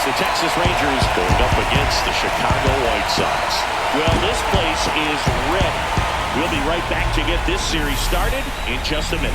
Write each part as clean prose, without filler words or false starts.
the Texas Rangers going up against the Chicago White Sox. Well, this place is ready. We'll be right back to get this series started in just a minute.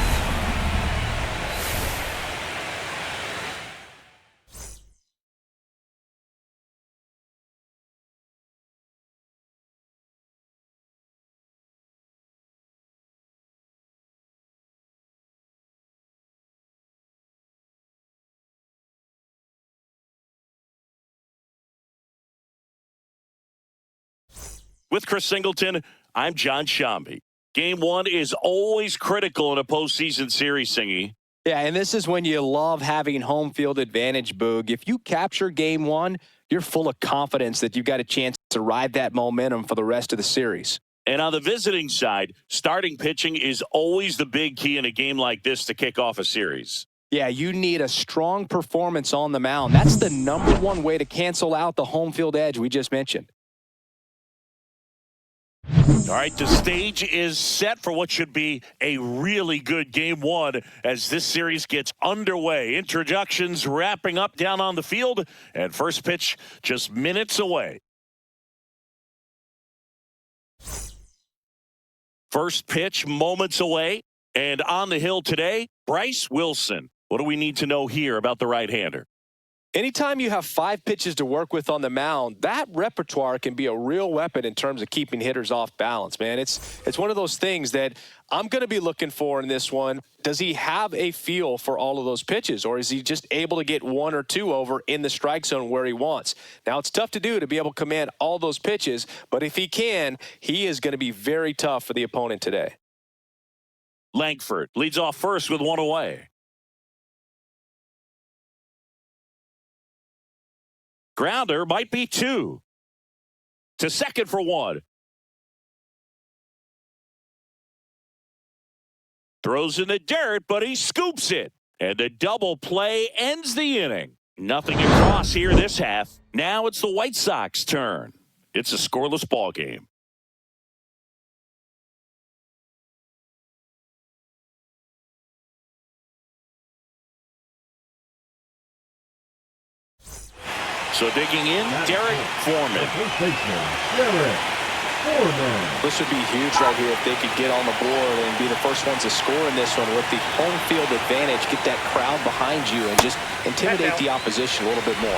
With Chris Singleton, I'm John Shambi. Game one is always critical in a postseason series, Singy. Yeah, and this is when you love having home field advantage, Boog. If you capture game one, you're full of confidence that you've got a chance to ride that momentum for the rest of the series. And on the visiting side, starting pitching is always the big key in a game like this to kick off a series. Yeah, you need a strong performance on the mound. That's the number one way to cancel out the home field edge we just mentioned. All right, the stage is set for what should be a really good game one as this series gets underway. Introductions wrapping up down on the field, and first pitch just minutes away. First pitch moments away, and on the hill today, Bryce Wilson. What do we need to know here about the right-hander? Anytime you have 5 pitches to work with on the mound, that repertoire can be a real weapon in terms of keeping hitters off balance, man. It's one of those things that I'm going to be looking for in this one. Does he have a feel for all of those pitches, or is he just able to get 1 or 2 over in the strike zone where he wants? Now, it's tough to do to be able to command all those pitches, but if he can, he is going to be very tough for the opponent today. Langford leads off first with 1 away. Grounder might be 2. To second for 1. Throws in the dirt, but he scoops it. And the double play ends the inning. Nothing across here this half. Now it's the White Sox turn. It's a scoreless ball game. So digging in, Derrick Foreman. This would be huge right here if they could get on the board and be the first ones to score in this one with the home field advantage. Get that crowd behind you and just intimidate the opposition a little bit more.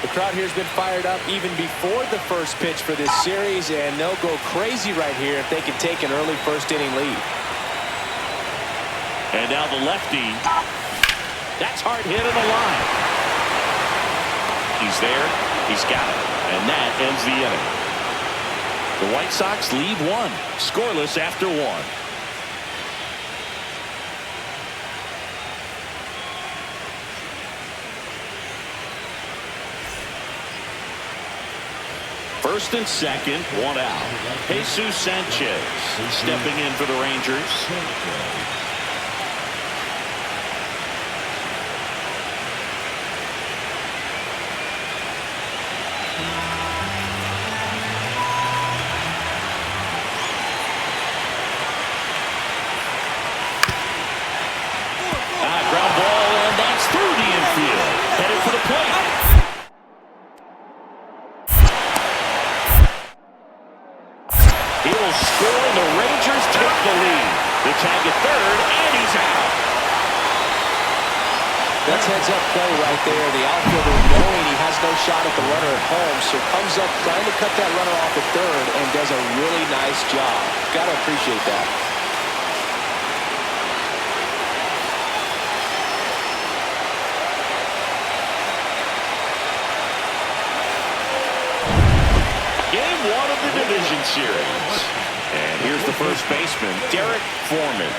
The crowd here has been fired up even before the first pitch for this series, and they'll go crazy right here if they can take an early first inning lead. And now the lefty. That's hard hit in the line. He's there. He's got it. And that ends the inning. The White Sox lead 1. Scoreless after 1. First and second, 1 out. Jesus Sanchez stepping in for the Rangers. Ground ball, and that's through the infield. Headed for the plate. He'll score, and the Rangers take the lead. The tag at third, and he's out. That's heads-up play right there. The outfielder knowing he has no shot at the runner at home, so comes up trying to cut that runner off at third and does a really nice job. Got to appreciate that. Game 1 of the division series. And here's the first baseman, Derrick Foreman.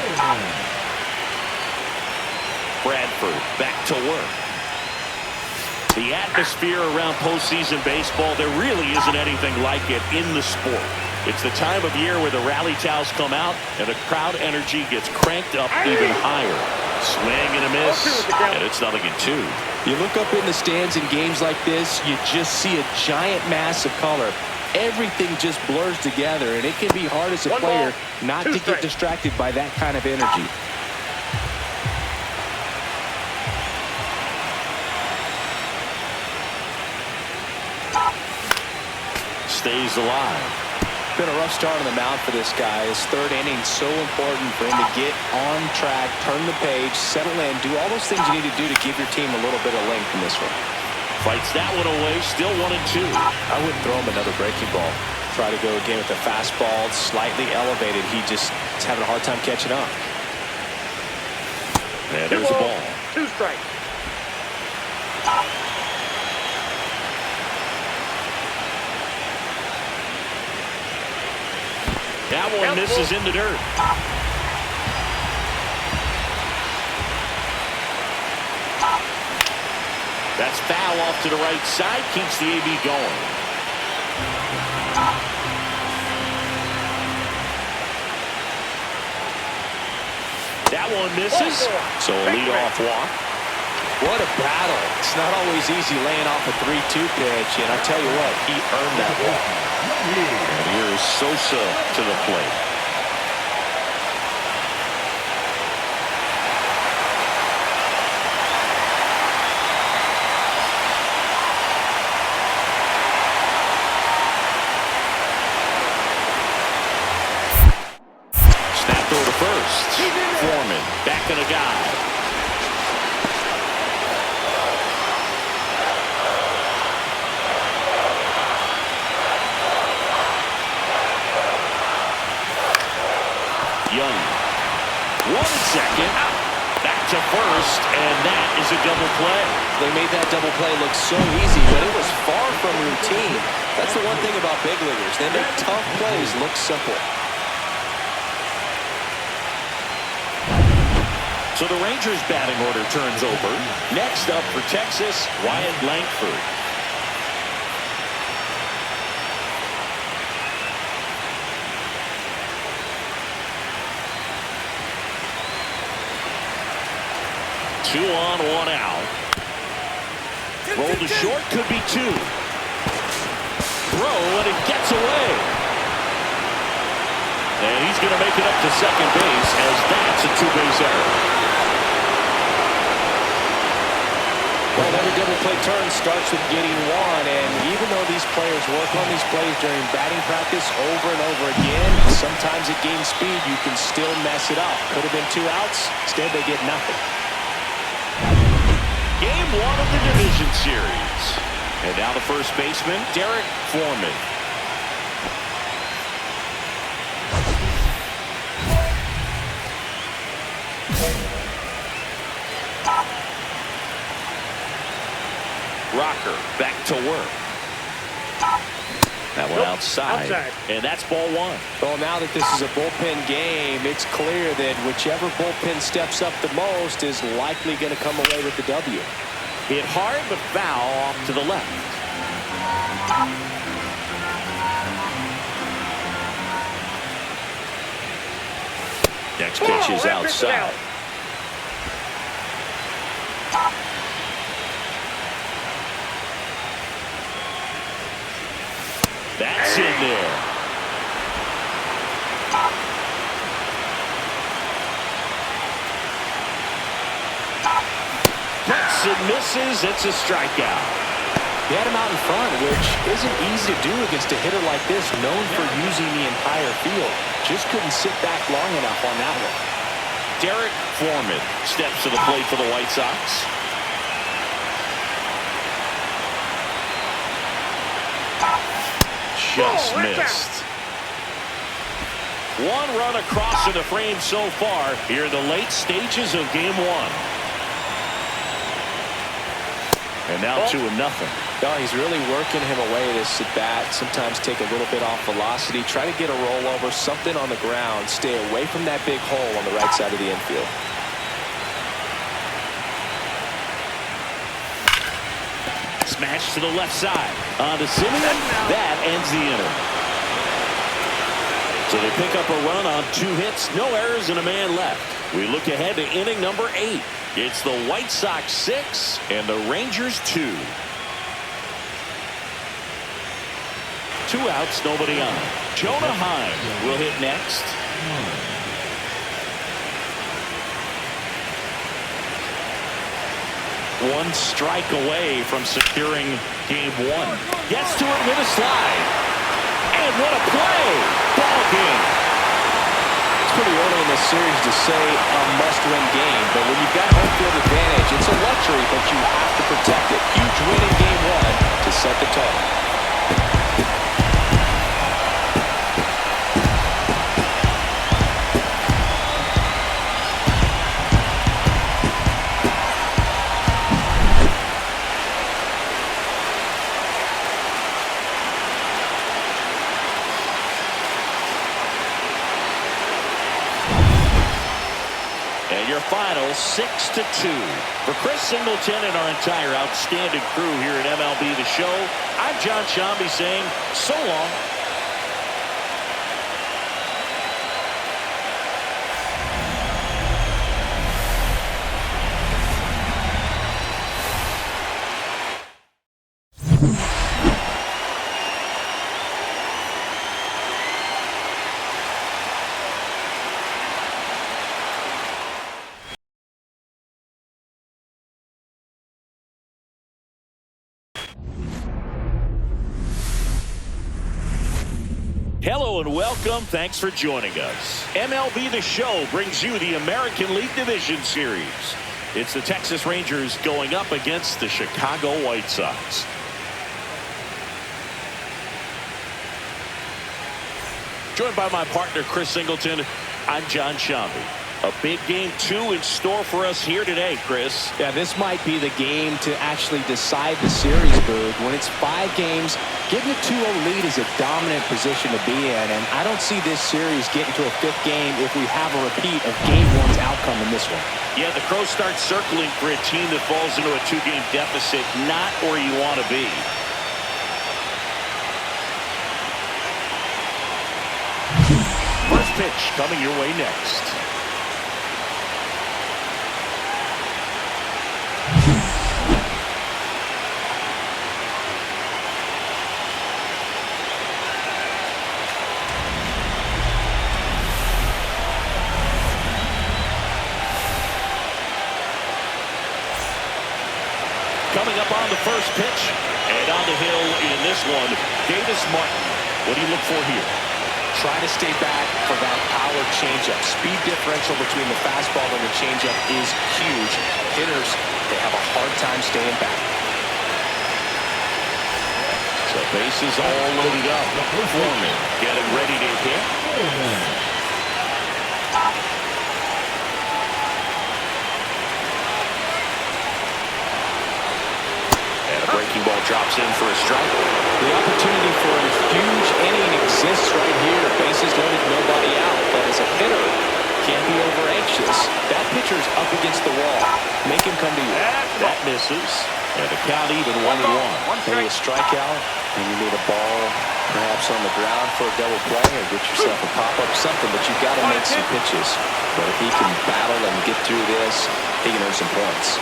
Bradford back to work. The atmosphere around postseason baseball, there really isn't anything like it in the sport. It's the time of year where the rally towels come out and the crowd energy gets cranked up even higher. Swing and a miss, and it's 0-2. You look up in the stands in games like this, you just see a giant mass of color. Everything just blurs together, and it can be hard as a player not to get distracted by that kind of energy. stays alive. Been a rough start on the mound for this guy. His third inning so important for him to get on track, turn the page, settle in, do all those things you need to do to give your team a little bit of length in this one. Fights that one away, still 1-2. I wouldn't throw him another breaking ball. Try to go again with the fastball, slightly elevated. He just is having a hard time catching up. And there's the ball. 2 strikes. That one misses in the dirt. That's foul off to the right side. Keeps the AB going. That one misses. So a leadoff walk. What a battle. It's not always easy laying off a 3-2 pitch, and I tell you what, he earned that walk. And here is Sosa to the plate. Snap throw to first. Foreman back in a guy. Young. 1 second. Back to first, and that is a double play. They made that double play look so easy, but it was far from routine. That's the one thing about big leaguers. They make tough plays look simple. So the Rangers' batting order turns over. Next up for Texas, Wyatt Langford. Two on, 1 out. Roll to short, could be 2. Throw, and it gets away. And he's going to make it up to second base, as that's a 2-base error. Well, every double play turn starts with getting one, and even though these players work on these plays during batting practice over and over again, sometimes at game speed you can still mess it up. Could have been 2 outs. Instead, they get nothing. Game 1 of the division series. And now the first baseman, Derrick Foreman. Rocker back to work. That one outside. And that's ball 1. Well, now that this is a bullpen game, it's clear that whichever bullpen steps up the most is likely going to come away with the W. Hit hard, but foul off to the left. Next pitch is outside. That's in there. Hits and misses. It's a strikeout. He had him out in front, which isn't easy to do against a hitter like this, known for using the entire field. Just couldn't sit back long enough on that one. Derrick Foreman steps to the plate for the White Sox. Just missed. 1 run across in the frame so far here in the late stages of game 1. And now 2-0. No, he's really working him away this at bat. Sometimes take a little bit off velocity. Try to get a rollover, something on the ground. Stay away from that big hole on the right side of the infield. Smash to the left side. On to Simeon. That ends the inning. So they pick up a run on 2 hits, no errors, and a man left. We look ahead to inning number 8. It's the White Sox 6 and the Rangers 2. 2 outs, nobody on. Jonah Heim will hit next. One strike away from securing game 1. Gets to it with a slide. and what a play. Ball game. It's pretty early in this series to say a must-win game, but when you've got home field advantage, it's a luxury, but you have to protect it. Huge win in game one to set the tone. Final 6-2. For Chris Singleton and our entire outstanding crew here at MLB The Show, I'm John Shambi saying so long. Hello and welcome. Thanks for joining us. MLB The Show brings you the American League Division Series. It's the Texas Rangers going up against the Chicago White Sox. Joined by my partner, Chris Singleton, I'm John Shambi. A big game 2 in store for us here today, Chris. Yeah, this might be the game to actually decide the series, Boog. When it's 5 games, getting a 2-0 lead is a dominant position to be in, and I don't see this series getting to a 5th game if we have a repeat of game 1's outcome in this one. Yeah, the Crows start circling for a team that falls into a 2-game deficit, not where you want to be. First pitch coming your way next. Coming up on the first pitch, and on the hill in this one, Davis Martin. What do you look for here? Try to stay back for that power changeup. Speed differential between the fastball and the changeup is huge. Hitters, they have a hard time staying back. So bases all loaded up. Foreman getting ready to hit. Breaking ball drops in for a strike. The opportunity for a huge inning exists right here. Bases loaded, nobody out. But as a hitter, can't be over anxious. That pitcher's up against the wall. Make him come to you. That misses. And the count even 1-1. Maybe a strikeout, and you need a ball perhaps on the ground for a double play, or get yourself a pop-up, something, but you've got to make some pitches. But if he can battle and get through this, he can earn some points.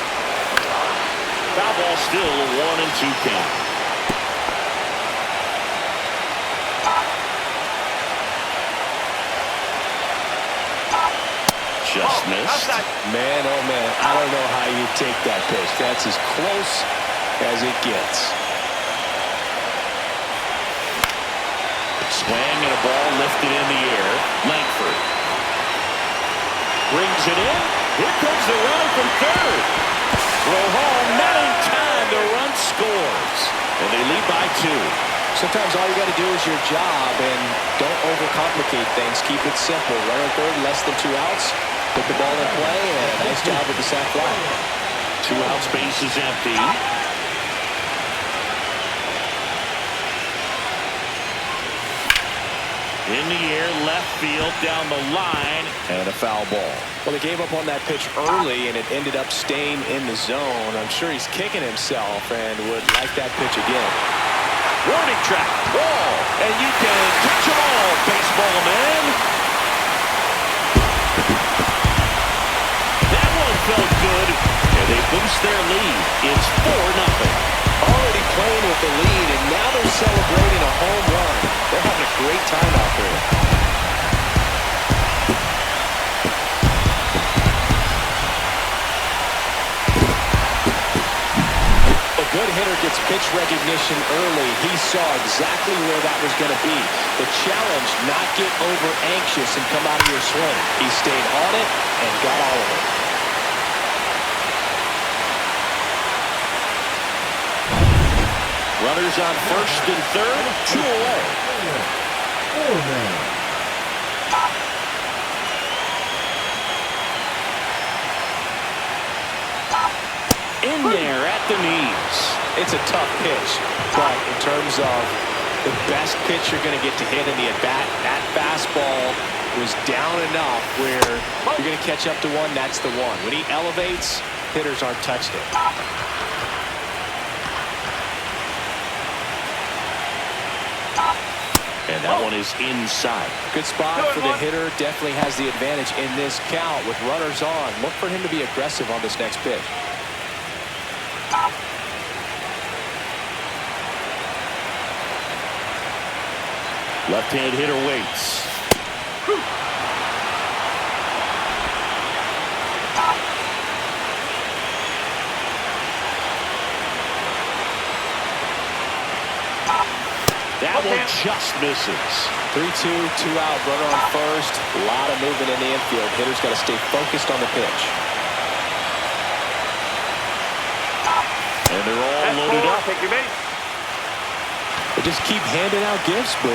Foul ball still a 1-2 count. Just missed. Man, oh man, I don't know how you take that pitch. That's as close as it gets. Swing and a ball lifted in the air. Langford brings it in. Here comes the runner from third. Throw home, not in time. The run scores, and they lead by 2. Sometimes all you got to do is your job, and don't overcomplicate things. Keep it simple. Runner third, less than 2 outs. Put the ball in play, and a nice job with the sac fly. 2 outs, base is empty. In the air, left field, down the line, and a foul ball. Well, they gave up on that pitch early, and it ended up staying in the zone. I'm sure he's kicking himself and would like that pitch again. Warning track, wall, and you can catch them all, baseball man. That one felt good, and they boost their lead. It's 4-0. Already playing with the lead, and now they're celebrating a home run. They're having a great time out there. A good hitter gets pitch recognition early, he saw exactly where that was going to be. The challenge, not get over anxious and come out of your swing. He stayed on it and got all of it. Runners on first and third, 2 away. In there at the knees. It's a tough pitch, but in terms of the best pitch you're going to get to hit in the at-bat, that fastball was down enough where you're going to catch up to one, that's the one. When he elevates, hitters aren't touched it. And that one is inside. Good spot for the hitter. Definitely has the advantage in this count with runners on. Look for him to be aggressive on this next pitch. Left-hand hitter waits. That one just misses. 3-2, 2 out, runner on first. A lot of movement in the infield. Hitter's got to stay focused on the pitch. And they're all loaded up. Take your base. They just keep handing out gifts, Boo.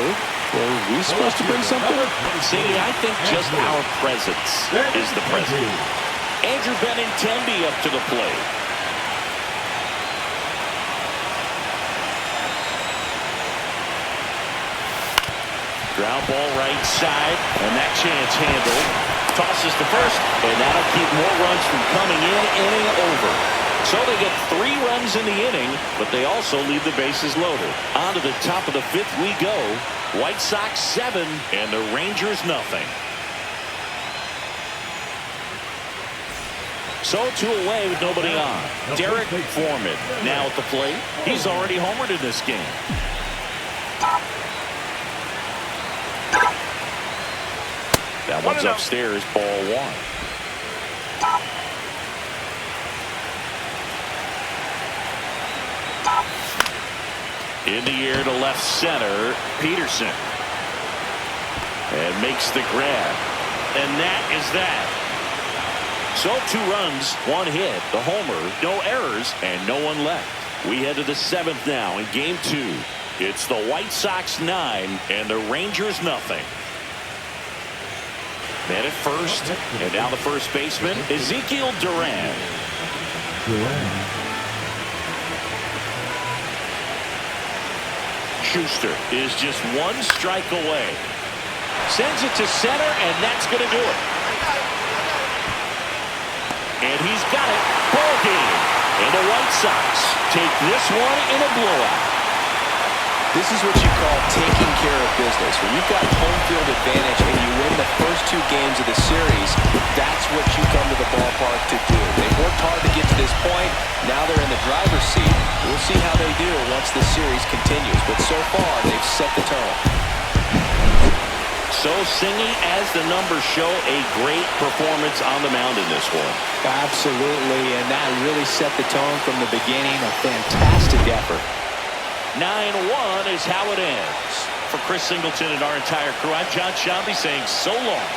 Well, are we supposed to bring something? See, I think just our presence is the present. Andrew Benintendi up to the plate. Ground ball right side, and that chance handled. Tosses to first, and that'll keep more runs from coming in, inning over. So they get 3 runs in the inning, but they also leave the bases loaded. On to the top of the 5th we go. White Sox 7 and the Rangers nothing. So 2 away with nobody on. Derrick Foreman now at the plate. He's already homered in this game. That one's upstairs, ball 1. In the air to left center, Peterson. And makes the grab. And that is that. So 2 runs, 1 hit, the homer, no errors, and no one left. We head to the 7th now in game 2. It's the White Sox 9 and the Rangers nothing. Man at first, and now the first baseman, Ezekiel Duran. Schuster is just 1 strike away. Sends it to center, and that's going to do it. And he's got it. Ball game. And the White Sox take this one in a blowout. This is what you call taking care of business. When you've got home field advantage and you win the first 2 games of the series, that's what you come to the ballpark to do. They've worked hard to get to this point. Now they're in the driver's seat. We'll see how they do once the series continues. But so far, they've set the tone. So singing as the numbers show, a great performance on the mound in this one. Absolutely, and that really set the tone from the beginning. A fantastic effort. 9-1 is how it ends. For Chris Singleton and our entire crew, I'm John Shambi saying so long.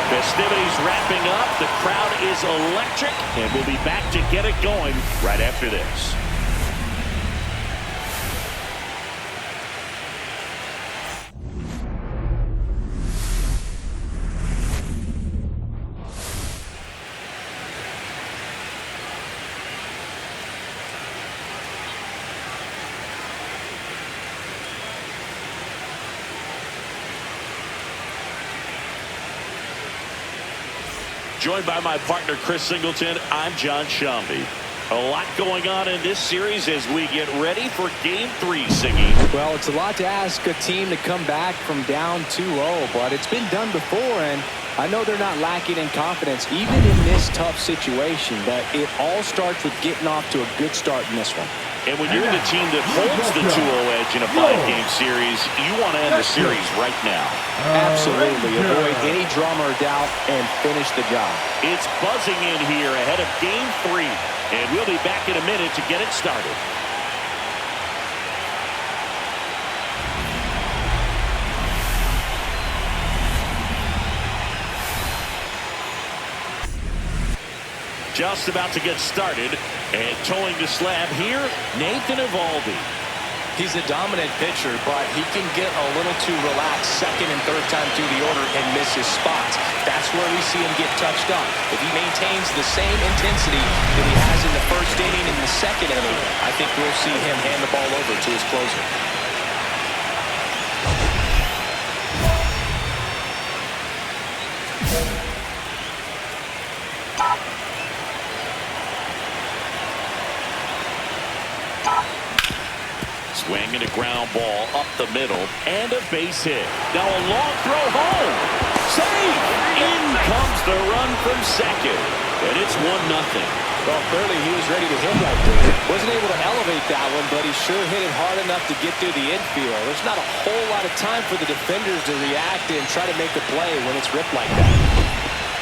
Festivities wrapping up. The crowd is electric, and we'll be back to get it going right after this. Joined by my partner, Chris Singleton, I'm John Shambi. A lot going on in this series as we get ready for Game 3, Siggy. Well, it's a lot to ask a team to come back from down 2-0, but it's been done before, and I know they're not lacking in confidence, even in this tough situation, but it all starts with getting off to a good start in this one. And when you're the team that holds the 2-0 edge in a 5-game series, you want to end the series right now. Absolutely. Avoid any drama or doubt and finish the job. It's buzzing in here ahead of Game 3, and we'll be back in a minute to get it started. Just about to get started, and towing the slab here, Nathan Eovaldi. He's a dominant pitcher, but he can get a little too relaxed second and third time through the order and miss his spots. That's where we see him get touched up. If he maintains the same intensity that he has in the first inning and the second inning, I think we'll see him hand the ball over to his closer. Swinging a ground ball up the middle and a base hit. Now a long throw home. Save! In comes the run from second. And it's 1-0. Well, clearly he was ready to hit right there. Wasn't able to elevate that one, but he sure hit it hard enough to get through the infield. There's not a whole lot of time for the defenders to react and try to make a play when it's ripped like that.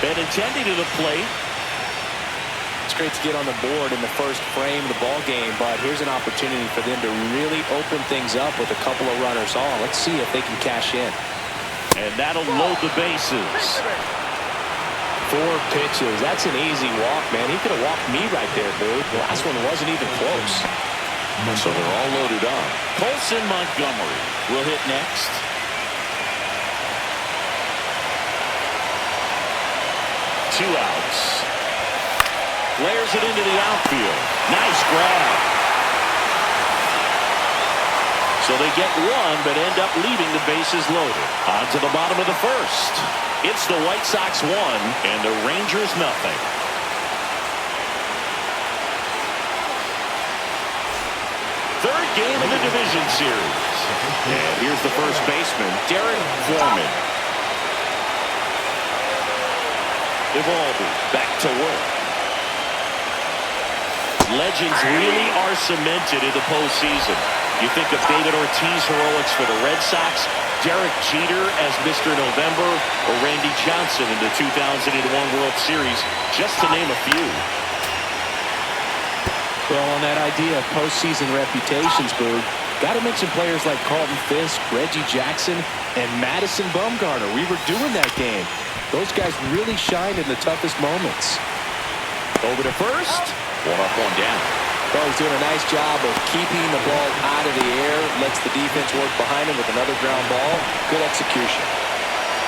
Benintendi to the plate. It's great to get on the board in the first frame of the ball game, but here's an opportunity for them to really open things up with a couple of runners on. Let's see if they can cash in. And that'll load the bases. 4 pitches. That's an easy walk, man. He could have walked me right there, dude. The last one wasn't even close. So they're all loaded up. Colson Montgomery will hit next. Two outs. Flares it into the outfield. Nice grab. So they get one, but end up leaving the bases loaded. On to the bottom of the first. It's the White Sox 1 and the Rangers nothing. Third game of the division series. And here's the first baseman, Derrick Foreman. Eovaldi back to work. Legends really are cemented in the postseason. You think of David Ortiz heroics for the Red Sox, Derek Jeter as Mr. November, or Randy Johnson in the 2001 World Series, just to name a few. Well, on that idea of postseason reputations, Boog, got to mention players like Carlton Fisk, Reggie Jackson, and Madison Bumgarner. We were doing that game. Those guys really shined in the toughest moments. Over to first. One up, one down. Well, he's doing a nice job of keeping the ball out of the air. Lets the defense work behind him with another ground ball. Good execution.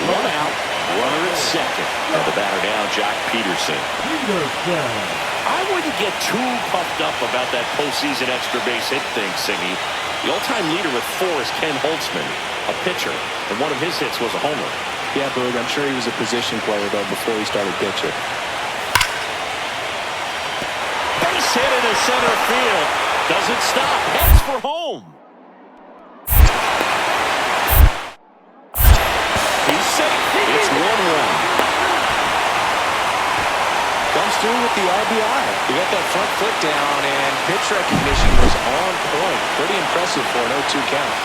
One out. Runner at second. And the batter down, Jock Peterson. I wouldn't get too puffed up about that postseason extra base hit thing, Siggy. The all-time leader with 4 is Ken Holtzman, a pitcher, and one of his hits was a homer. Yeah, Boog, I'm sure he was a position player, though, before he started pitching. Base hit into center field. Doesn't stop. Heads for home. He's safe. It's 1-1. Comes through with the RBI. He got that front foot down, and pitch recognition was on point. Pretty impressive for an 0-2 count.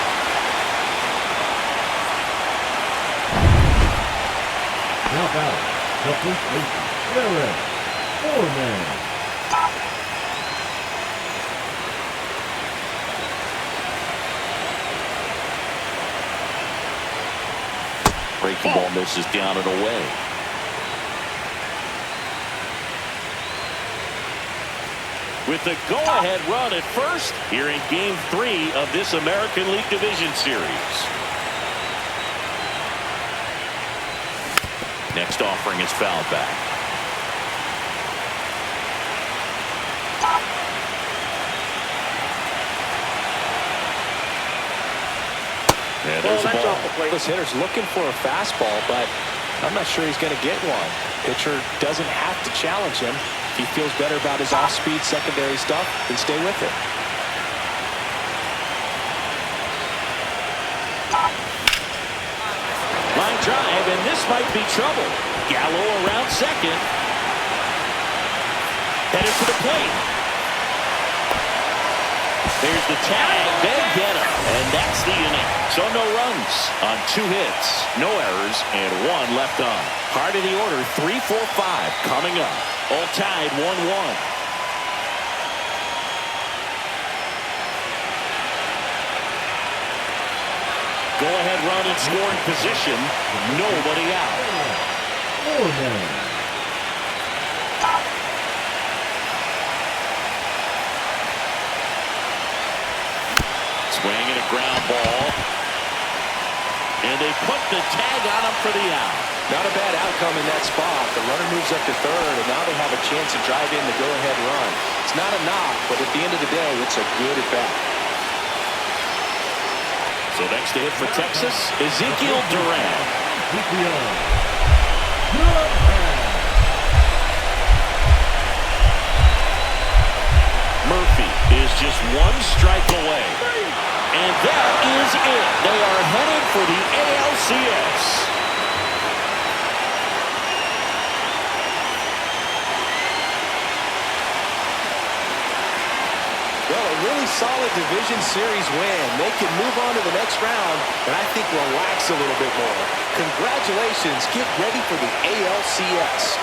Now out. The first baseman, Derrick Foreman. Breaking ball misses down and away. With the go-ahead run at first here in Game 3 of this American League Division Series. Next offering is fouled back. And there's a ball. This hitter's looking for a fastball, but I'm not sure he's going to get one. Pitcher doesn't have to challenge him. If he feels better about his off-speed secondary stuff, then stay with it. Line drive, and this might be trouble. Gallo around second. Headed for the plate. There's the tag. They get him. And that's the inning. So no runs on 2 hits, no errors, and 1 left on. Heart of the order, 3, 4, 5 coming up. All tied 1-1. Go-ahead run in scoring position. Nobody out. Foreman. Swinging a ground ball. And they put the tag on him for the out. Not a bad outcome in that spot. The runner moves up to third, and now they have a chance to drive in the go-ahead run. It's not a knock, but at the end of the day, it's a good at-bat. So next to hit for Texas, Ezekiel Duran. Murphy is just 1 strike away. And that is it. They are headed for the ALCS. Well, a really solid division series win. They can move on to the next round, and I think relax a little bit more. Congratulations. Get ready for the ALCS.